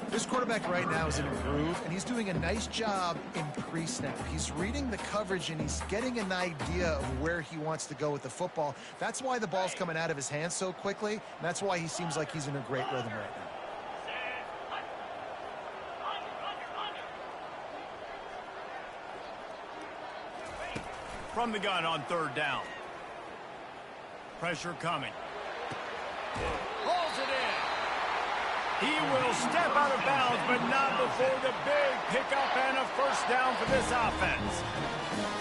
S2: This quarterback right now is in a groove, and he's doing a nice job in pre-snap. He's reading the coverage, and he's getting an idea of where he wants to go with the football. That's why the ball's coming out of his hands so quickly, and that's why he seems like he's in a great rhythm right now.
S1: From the gun on third down. Pressure coming. Hauls it in. He will step out of bounds, but not before the big pickup and a first down for this offense.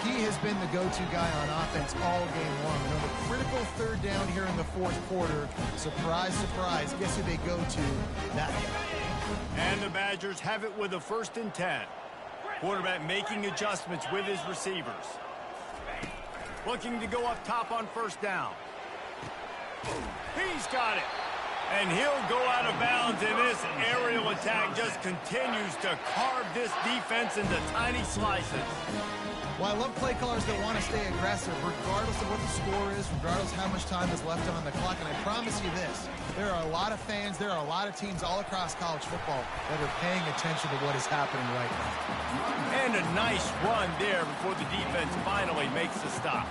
S2: He has been the go-to guy on offense all game long. And on the critical third down here in the fourth quarter, surprise, surprise, guess who they go to? That guy.
S1: And the Badgers have it with a 1st and 10. Quarterback making adjustments with his receivers. Looking to go up top on first down. He's got it. And he'll go out of bounds, and this aerial attack just continues to carve this defense into tiny slices.
S2: Well, I love play callers that want to stay aggressive, regardless of what the score is, regardless of how much time is left on the clock. And I promise you this, there are a lot of fans, there are a lot of teams all across college football that are paying attention to what is happening right now.
S1: And a nice run there before the defense finally makes the stop.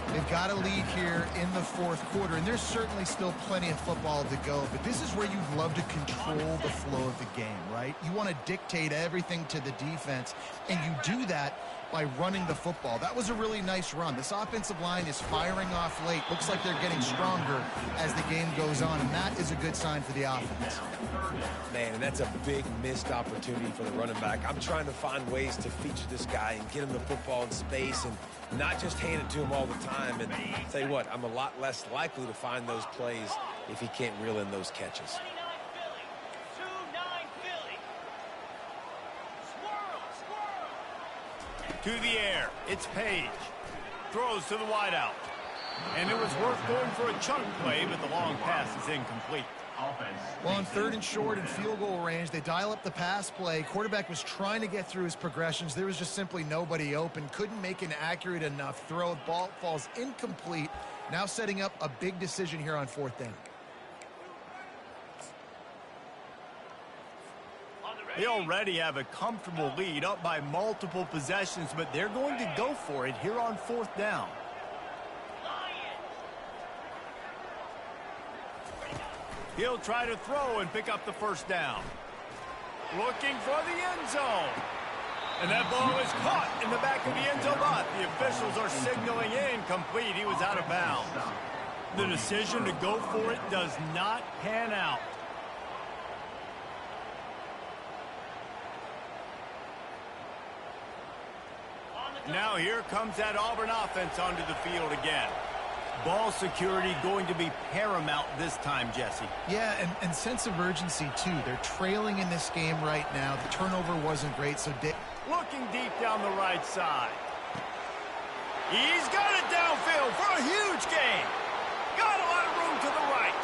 S2: They've got a lead here in the fourth quarter, and there's certainly still plenty of football to go, but this is where you'd love to control the flow of the game, right? You want to dictate everything to the defense, and you do that by running the football. That was a really nice run. This offensive line is firing off late. Looks like they're getting stronger as the game goes on, and that is a good sign for the offense.
S3: Man, and that's a big missed opportunity for the running back. I'm trying to find ways to feature this guy and get him the football in space and not just hand it to him all the time. And tell you what, I'm a lot less likely to find those plays if he can't reel in those catches.
S1: To the air, it's Page. Throws to the wideout. And it was worth going for a chunk play, but the long pass is incomplete.
S2: Well, on 3rd and short and field goal range, they dial up the pass play. Quarterback was trying to get through his progressions. There was just simply nobody open. Couldn't make an accurate enough throw. Ball falls incomplete. Now setting up a big decision here on 4th down.
S1: They already have a comfortable lead, up by multiple possessions, but they're going to go for it here on 4th down. He'll try to throw and pick up the 1st down. Looking for the end zone. And that ball is caught in the back of the end zone lot. The officials are signaling incomplete. He was out of bounds. The decision to go for it does not pan out. Now here comes that Auburn offense onto the field again. Ball security going to be paramount this time, Jesse.
S2: Yeah, and sense of urgency, too. They're trailing in this game right now. The turnover wasn't great, so...
S1: Looking deep down the right side. He's got it downfield for a huge gain. Got a lot of room to the right.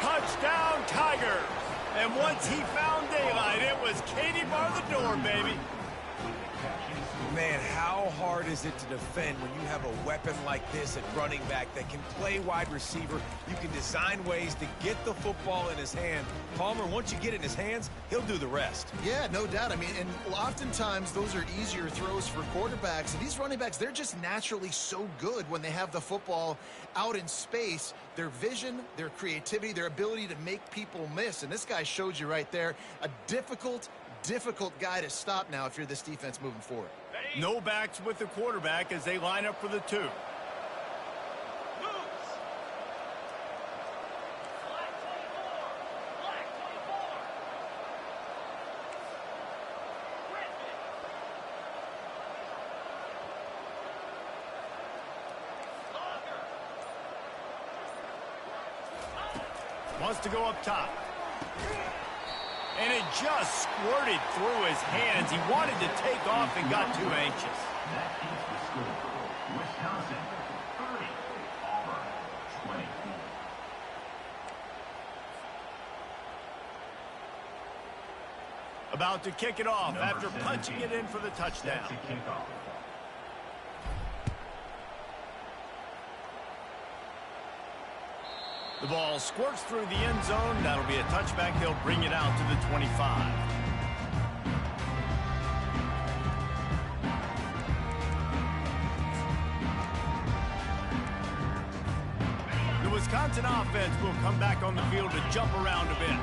S1: Touchdown, Tigers. And once he found daylight, it was Katie bar the door, baby.
S3: Man, how hard is it to defend when you have a weapon like this at running back that can play wide receiver? You can design ways to get the football in his hand. Palmer, once you get it in his hands, he'll do the rest.
S2: Yeah, no doubt. I mean, and oftentimes those are easier throws for quarterbacks. And these running backs, they're just naturally so good when they have the football out in space. Their vision, their creativity, their ability to make people miss. And this guy showed you right there a difficult guy to stop now if you're this defense moving forward.
S1: No backs with the quarterback as they line up for the 2. Wants to go up top. And it just squirted through his hands. He wanted to take off and got too anxious.
S5: That is the score. Wisconsin 30, Auburn 20.
S1: About to kick it off after punching it in for the touchdown. The ball squirts through the end zone. That'll be a touchback. They'll bring it out to the 25. The Wisconsin offense will come back on the field to jump around a bit.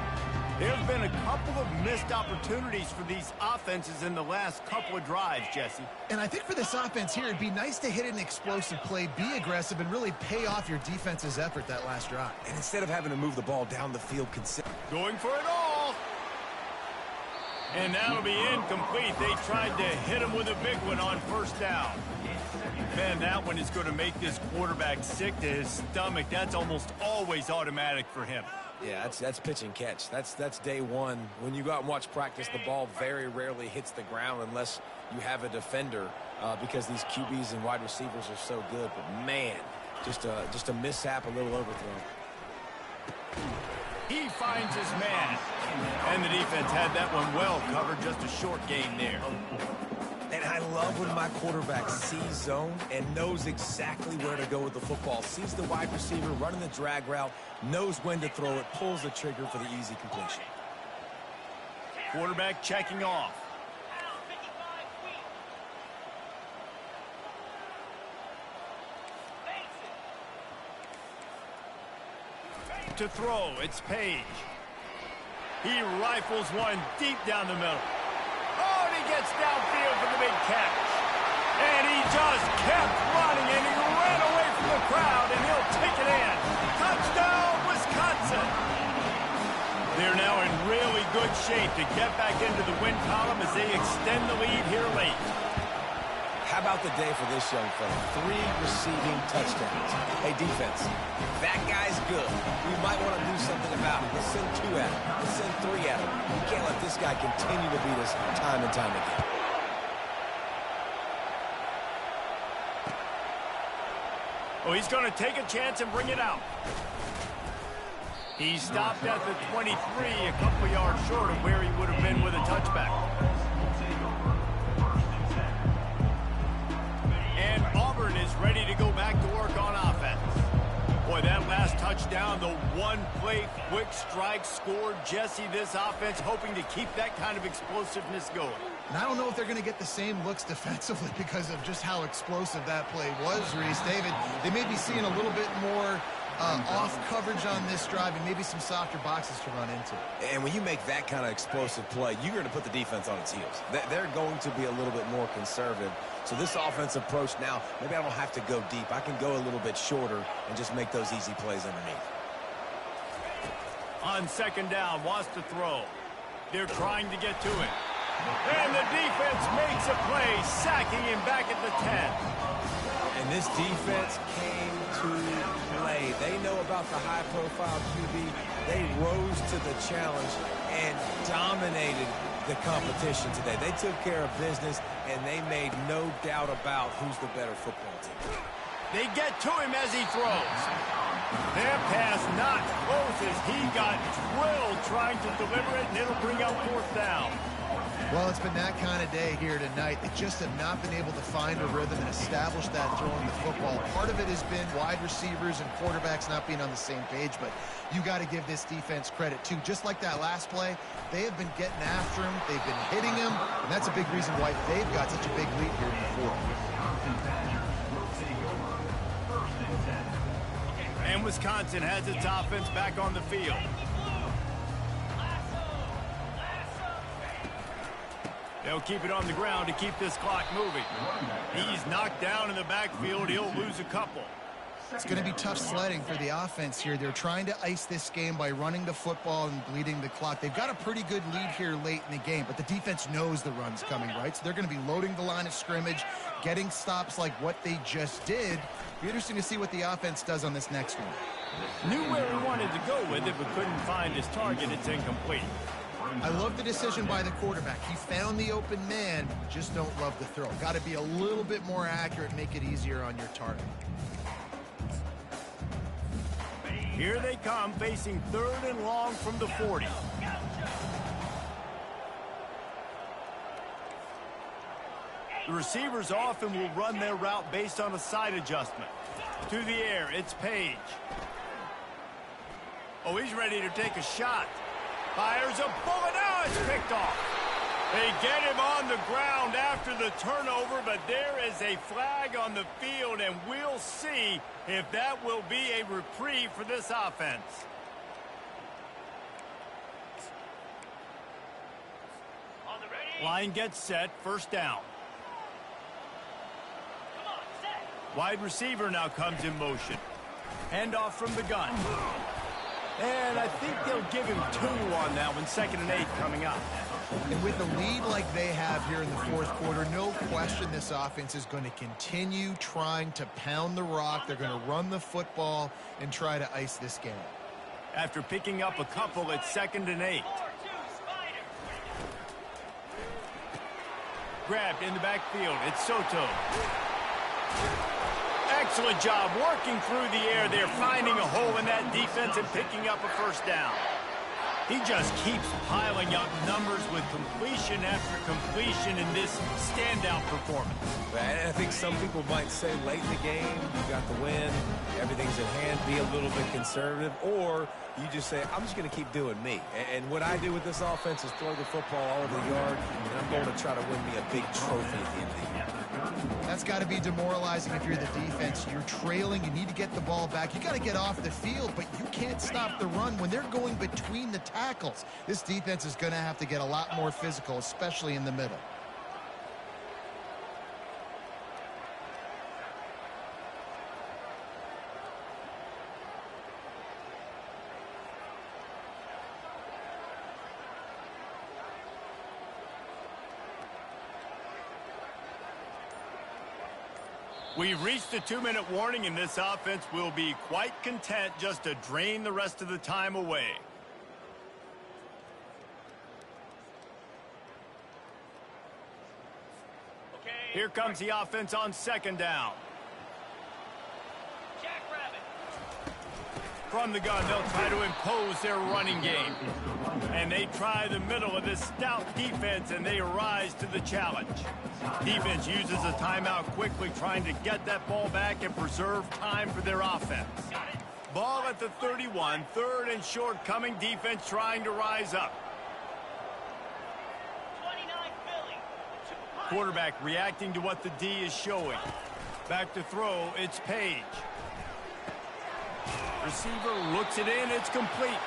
S1: There's been a couple of missed opportunities for these offenses in the last couple of drives, Jesse.
S2: And I think for this offense here, it'd be nice to hit an explosive play, be aggressive, and really pay off your defense's effort that last drive.
S3: And instead of having to move the ball down the field,
S1: going for it all. And that'll be incomplete. They tried to hit him with a big one on 1st down. Man, that one is going to make this quarterback sick to his stomach. That's almost always automatic for him.
S3: Yeah, that's pitch and catch. That's day one. When you go out and watch practice, the ball very rarely hits the ground unless you have a defender because these QBs and wide receivers are so good. But man, just a mishap, a little overthrown.
S1: He finds his man. And the defense had that one well covered, just a short gain there.
S3: And I love when my quarterback sees zone and knows exactly where to go with the football. Sees the wide receiver running the drag route, knows when to throw it, pulls the trigger for the easy completion.
S1: Quarterback checking off. To throw, it's Page. He rifles one deep down the middle. Oh, and he gets downfield for the big catch. And he just kept running, and he ran away from the crowd, and he'll take it in. Touchdown, Wisconsin. They're now in really good shape to get back into the win column as they extend the lead here late.
S3: How about the day for this young fella? 3 receiving touchdowns. Hey, defense, that guy's good. We might want to do something about it. Let's send 2 at him. Let's send 3 at him. We can't let this guy continue to beat us time and time again.
S1: Oh, he's going to take a chance and bring it out. He stopped at the 23, a couple yards short of where he would have been with a touchback. And Auburn is ready to go back to work on offense. Boy, that last touchdown, the one-play quick strike scored. Jesse, this offense hoping to keep that kind of explosiveness going.
S2: And I don't know if they're going to get the same looks defensively because of just how explosive that play was, Reese. David, they may be seeing a little bit more off coverage on this drive and maybe some softer boxes to run into.
S3: And when you make that kind of explosive play, you're going to put the defense on its heels. They're going to be a little bit more conservative. So this offensive approach now, maybe I don't have to go deep. I can go a little bit shorter and just make those easy plays underneath.
S1: On second down, wants to throw. They're trying to get to it. And the defense makes a play, sacking him back at the 10.
S3: And this defense came to play. They know about the high-profile QB. They rose to the challenge and dominated the competition today. They took care of business, and they made no doubt about who's the better football team.
S1: They get to him as he throws. That pass not close as he got drilled trying to deliver it, and it'll bring up fourth down.
S2: Well, it's been that kind of day here tonight. They just have not been able to find a rhythm and establish that throwing the football. Part of it has been wide receivers and quarterbacks not being on the same page, but you got to give this defense credit, too. Just like that last play, they have been getting after him. They've been hitting him, and that's a big reason why they've got such a big lead here in the fourth.
S1: And Wisconsin has its offense back on the field. They'll keep it on the ground to keep this clock moving. He's knocked down in the backfield. He'll lose a couple.
S2: It's going to be tough sledding for the offense here. They're trying to ice this game by running the football and bleeding the clock. They've got a pretty good lead here late in the game, but the defense knows the run's coming, right? So they're going to be loading the line of scrimmage, getting stops like what they just did. Be interesting to see what the offense does on this next one.
S1: Knew where he wanted to go with it, but couldn't find his target. It's incomplete.
S2: I love the decision by the quarterback. He found the open man, just don't love the throw. Got to be a little bit more accurate, make it easier on your target.
S1: Here they come, facing third and long from the 40. The receivers often will run their route based on a side adjustment. To the air, it's Page. Oh, he's ready to take a shot. Fires a bullet. Now it's picked off. They get him on the ground after the turnover, but there is a flag on the field, and we'll see if that will be a reprieve for this offense. Line gets set, first down. Wide receiver now comes in motion. Handoff from the gun. And I think they'll give him 2 on that one, 2nd and 8 coming up.
S2: And with a lead like they have here in the fourth quarter, no question this offense is going to continue trying to pound the rock. They're going to run the football and try to ice this game.
S1: After picking up a couple, it's 2nd and 8. Grabbed in the backfield. It's Soto. Excellent job working through the air there, finding a hole in that defense and picking up a first down. He just keeps piling up numbers with completion after completion in this standout performance.
S3: And I think some people might say late in the game, you got the win, everything's in hand, be a little bit conservative, or you just say, I'm just going to keep doing me. And what I do with this offense is throw the football all over the yard, and I'm going to try to win me a big trophy at the end of the year.
S2: That's got to be demoralizing if you're the defense. You're trailing. You need to get the ball back. You got to get off the field, but you can't stop the run when they're going between the tackles. This defense is going to have to get a lot more physical, especially in the middle.
S1: We've reached a 2-minute warning, and this offense will be quite content just to drain the rest of the time away. Here comes the offense on 2nd down. From the gun, they'll try to impose their running game. And they try the middle of this stout defense, and they rise to the challenge. Defense uses a timeout quickly, trying to get that ball back and preserve time for their offense. Ball at the 31, third and short coming. Defense trying to rise up. Quarterback reacting to what the D is showing. Back to throw, it's Page. Receiver looks it in, it's complete.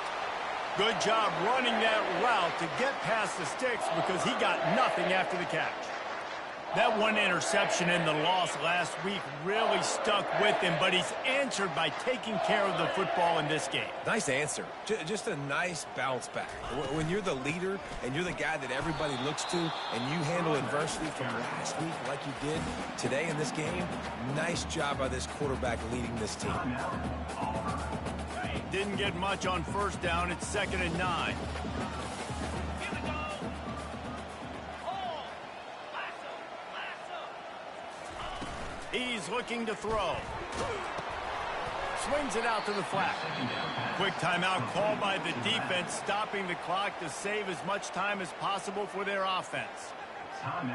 S1: Good job running that route to get past the sticks because he got nothing after the catch. That one interception in the loss last week really stuck with him, but he's answered by taking care of the football in this game.
S3: Nice answer. Just a nice bounce back. When you're the leader and you're the guy that everybody looks to and you handle adversity from last week like you did today in this game, nice job by this quarterback leading this team.
S1: Didn't get much on first down. It's 2nd and 9. He's looking to throw. Swings it out to the flat. Quick timeout called by the defense, stopping the clock to save as much time as possible for their offense.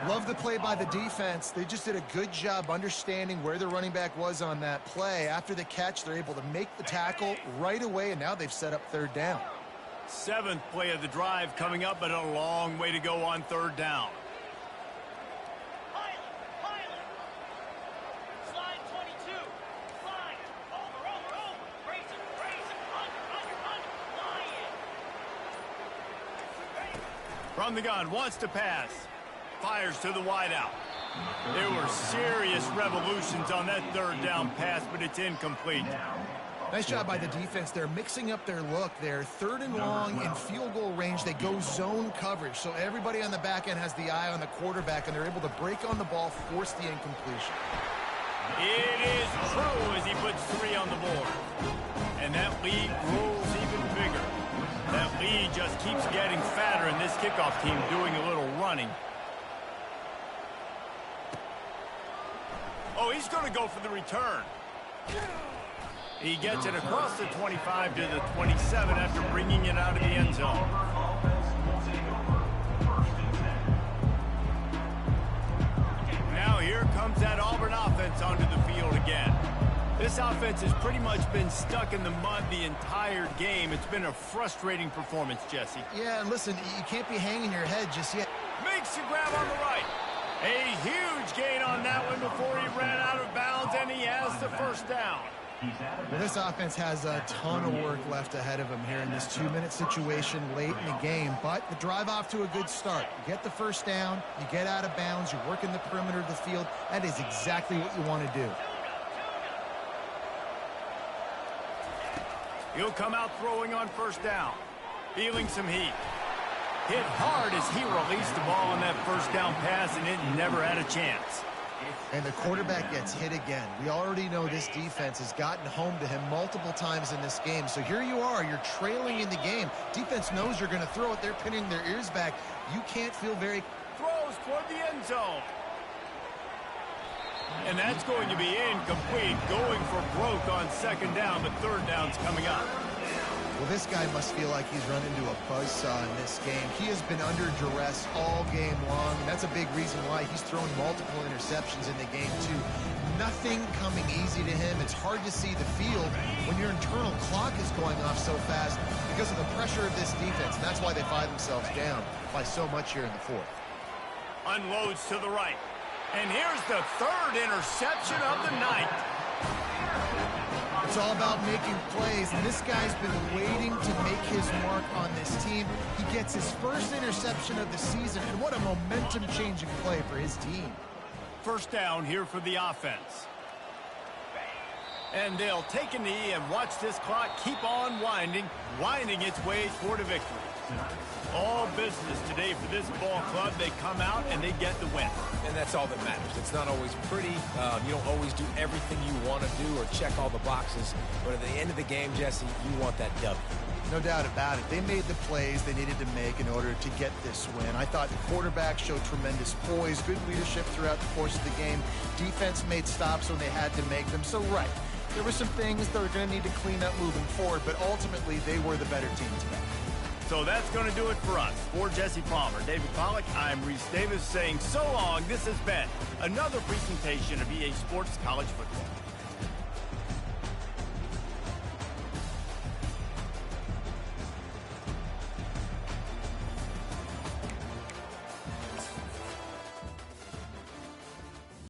S2: Love the play by the defense. They just did a good job understanding where the running back was on that play. After the catch, they're able to make the tackle right away, and now they've set up 3rd down.
S1: 7th play of the drive coming up, but a long way to go on 3rd down. From the gun, wants to pass. Fires to the wideout. There were serious revolutions on that 3rd down pass, but it's incomplete.
S2: Nice job by the defense. They're mixing up their look. They're 3rd and long in field goal range. They go zone coverage, so everybody on the back end has the eye on the quarterback, and they're able to break on the ball, force the incompletion.
S1: It is true as he puts 3 on the board. And that lead grows even bigger. That lead just keeps getting fatter, and this kickoff team doing a little running. Oh, he's going to go for the return. He gets it across the 25 to the 27 after bringing it out of the end zone. Now here comes that Auburn offense onto the field again. This offense has pretty much been stuck in the mud the entire game. It's been a frustrating performance, Jesse.
S2: Yeah, and listen, you can't be hanging your head just yet.
S1: Makes the grab on the right. A huge gain on that one before he ran out of bounds, and he has the 1st down.
S2: Well, this offense has a ton of work left ahead of them here in this 2-minute situation late in the game, but the drive off to a good start. You get the 1st down, you get out of bounds, you're working the perimeter of the field. That is exactly what you want to do.
S1: He'll come out throwing on 1st down, feeling some heat. Hit hard as he released the ball on that 1st down pass, and it never had a chance.
S2: And the quarterback gets hit again. We already know this defense has gotten home to him multiple times in this game. So here you are, you're trailing in the game. Defense knows you're going to throw it. They're pinning their ears back. You can't feel very...
S1: Throws toward the end zone. And that's going to be incomplete, going for broke on 2nd down, but 3rd down's coming up.
S2: Well, this guy must feel like he's run into a buzzsaw in this game. He has been under duress all game long, and that's a big reason why he's thrown multiple interceptions in the game, too. Nothing coming easy to him. It's hard to see the field when your internal clock is going off so fast because of the pressure of this defense, and that's why they find themselves down by so much here in the 4th.
S1: Unloads to the right. And here's the 3rd interception of the night.
S2: It's all about making plays, and this guy's been waiting to make his mark on this team. He gets his 1st interception of the season, and what a momentum-changing play for his team.
S1: 1st down here for the offense. And they'll take a knee and watch this clock keep on winding its way toward a victory. All business today for this ball club. They come out and they get the win.
S3: And that's all that matters. It's not always pretty. You don't always do everything you want to do or check all the boxes. But at the end of the game, Jesse, you want that W.
S2: No doubt about it. They made the plays they needed to make in order to get this win. I thought the quarterback showed tremendous poise, good leadership throughout the course of the game. Defense made stops when they had to make them. So, right, There were some things that are going to need to clean up moving forward, but ultimately they were the better team today.
S1: So that's going to do it for us. For Jesse Palmer, David Pollack, I'm Reese Davis saying so long. This has been another presentation of EA Sports College Football.